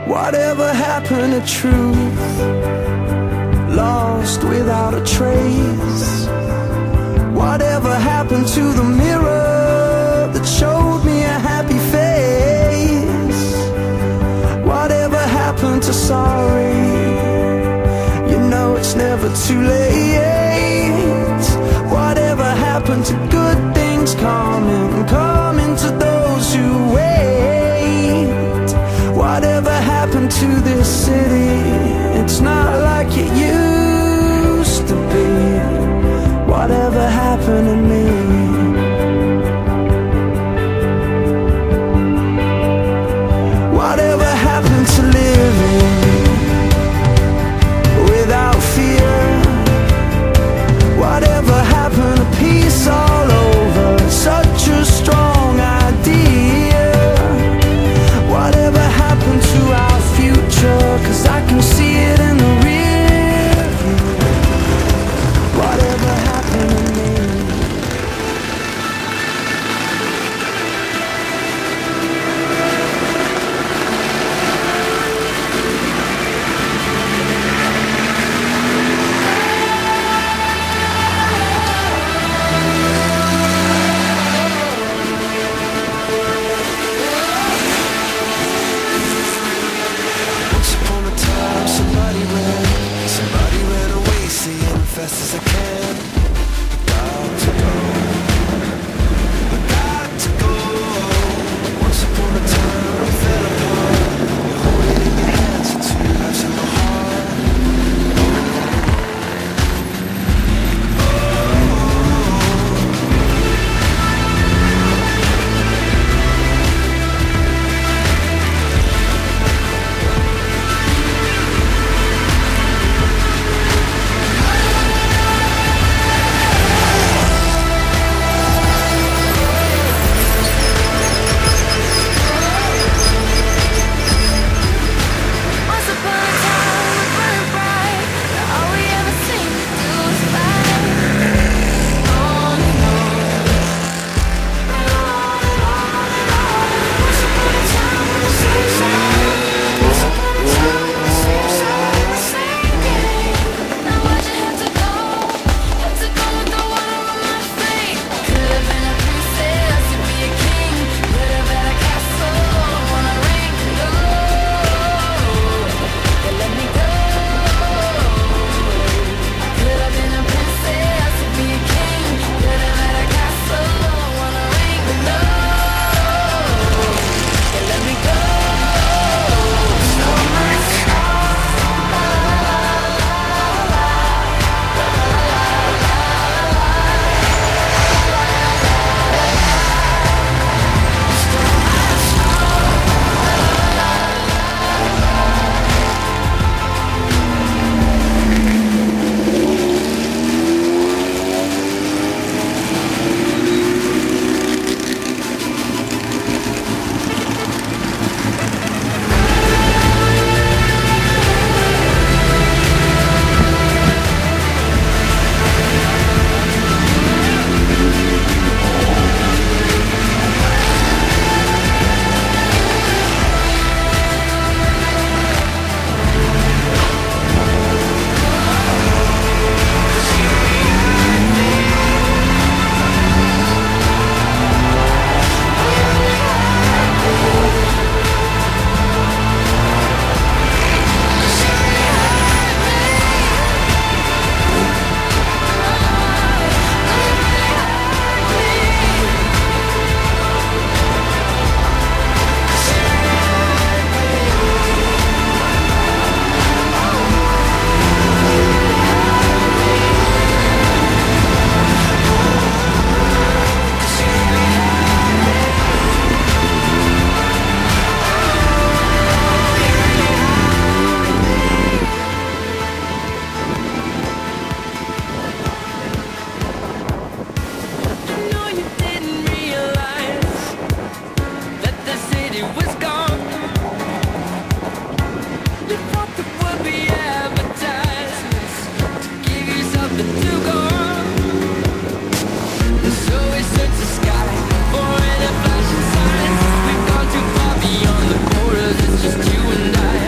Whatever happened to truth? Lost without a trace. Whatever happened to the mirror that showed me a happy face? Whatever happened to sorry? You know it's never too late. Whatever happened to good things coming to those who wait? Whatever happened to this city? It's not like it used to be. Whatever happened to me? Whatever happened to living without fear? Whatever happened to peace all over? Such a strong idea. Whatever happened to our future? 'Cause I can see it in the rear view. Whatever happened to me? Once upon a time, somebody ran away, saying fast as I can. Got to go, I got to go. Once upon a time, we fell apart. You hold it in your hands, the two lives in the heart. Once upon a time, we burned bright. All we ever seem to do is fight. On and on, and on and on and on. Once upon a time, we were same side. Once upon a time, we were same side in the same game. Now why'd you have to go? Have to go with the water on my feet. Could have been a princess, to be a king. Could have had a castle on a ring. No, they let me go. Could have been a princess, to be a king. Could have had a castle on a ring. No, they let me go. So much. just you and I.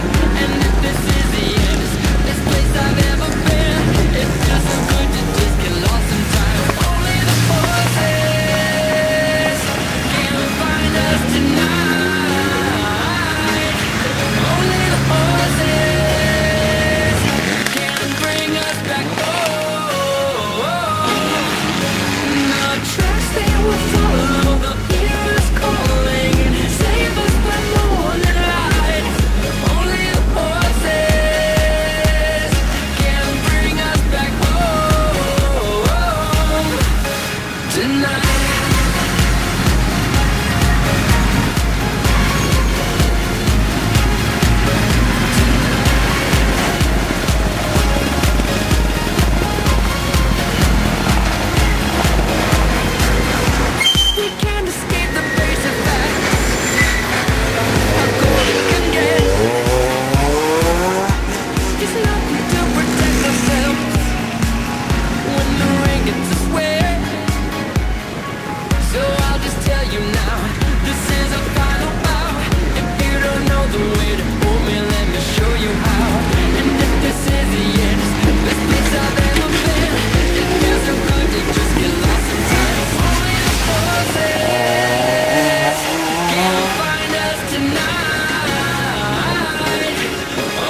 tonight.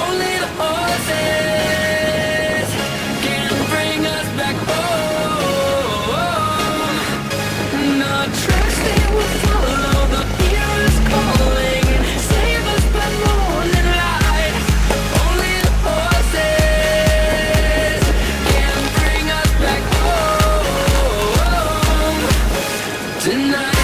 Only the horses can bring us back home. The tracks they will follow, the heroes calling, save us by morning light. Only the horses can bring us back home tonight.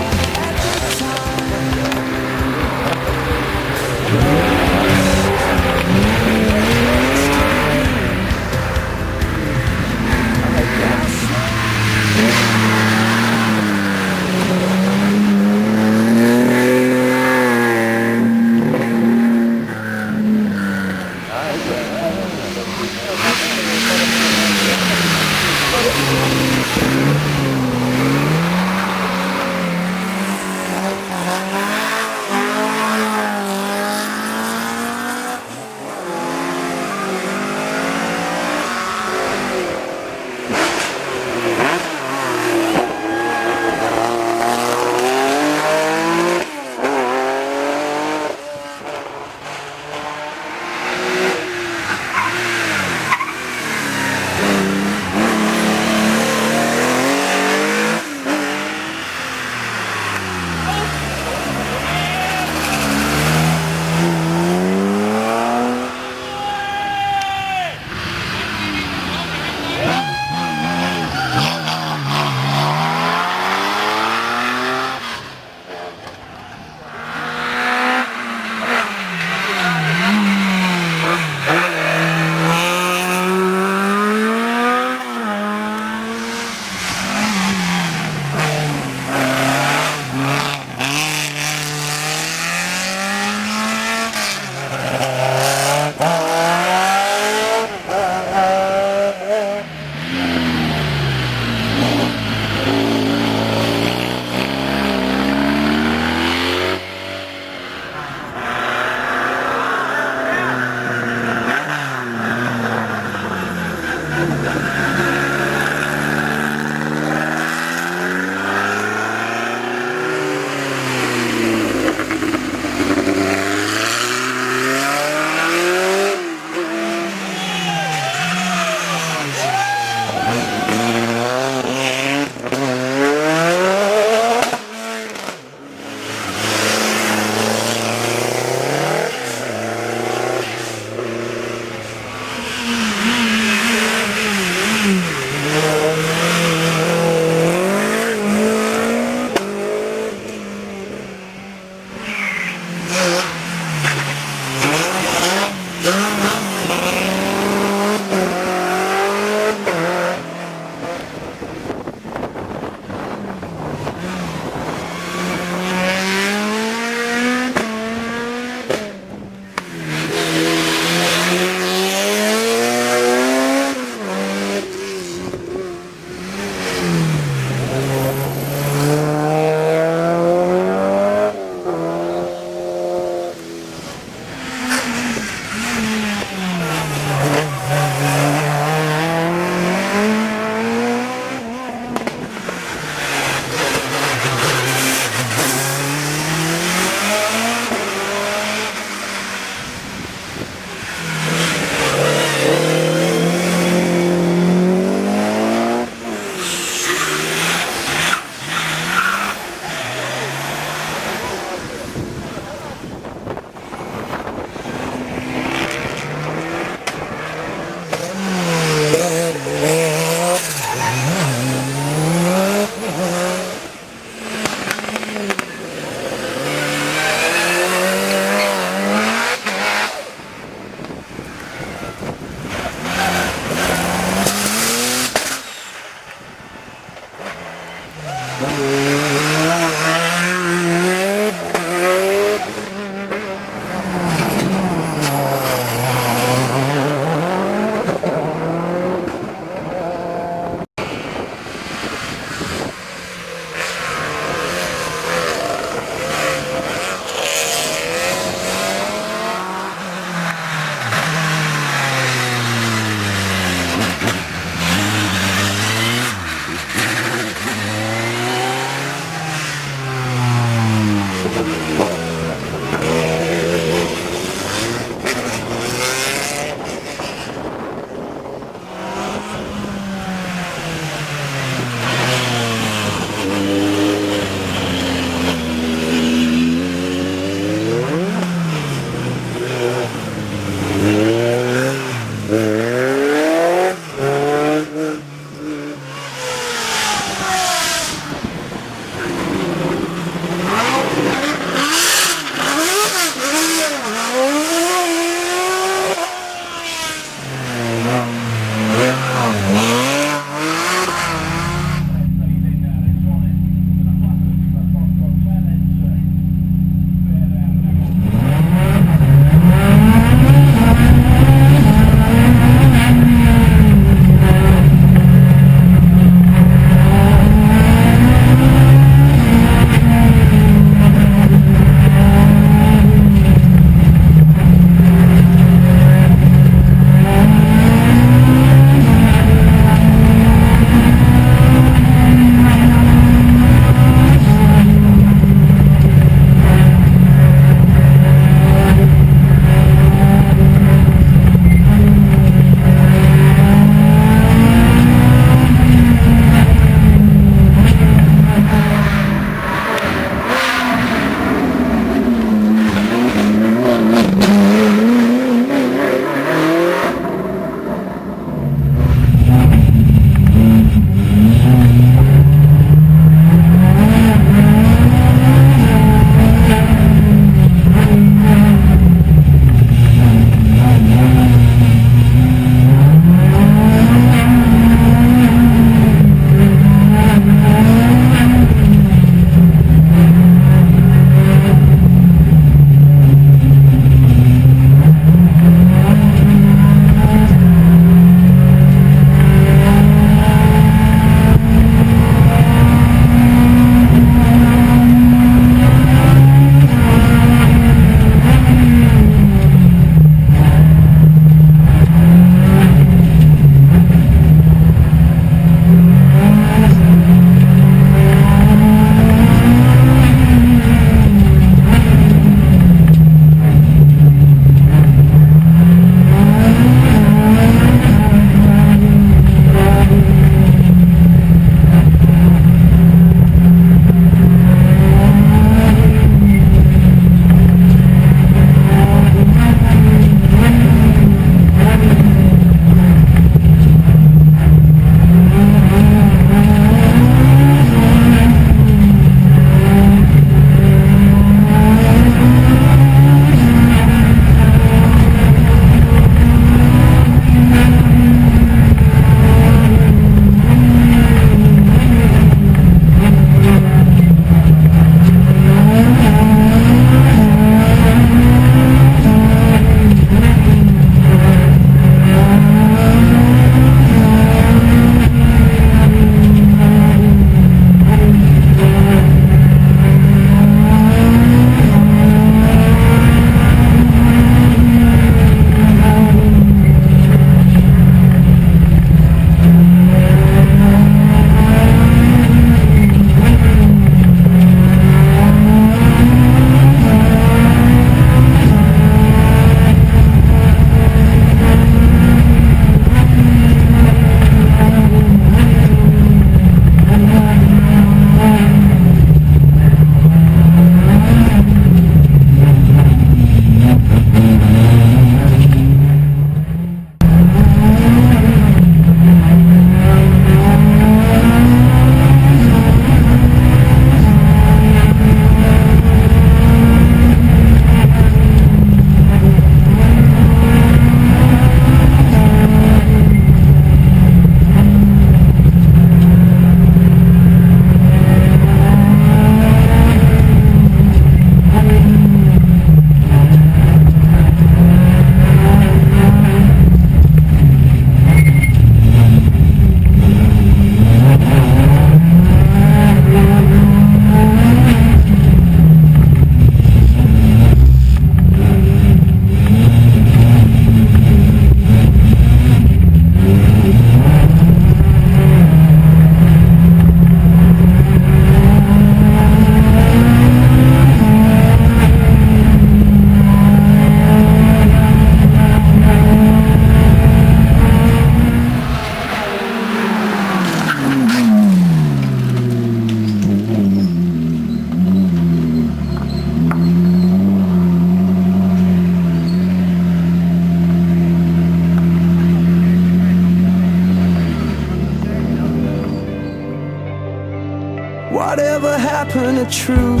Whatever happened to truth?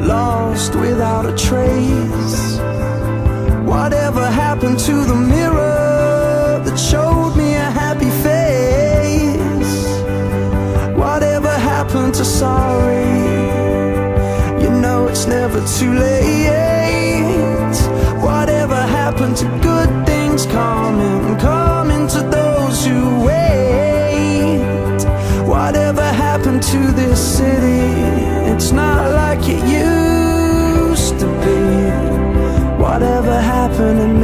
Lost without a trace. Whatever happened to the mirror that showed me a happy face? Whatever happened to sorry? You know it's never too late. Whatever happened to good things coming to those who wait? Whatever happened to this city? It's not like it used to be. Whatever happened to me?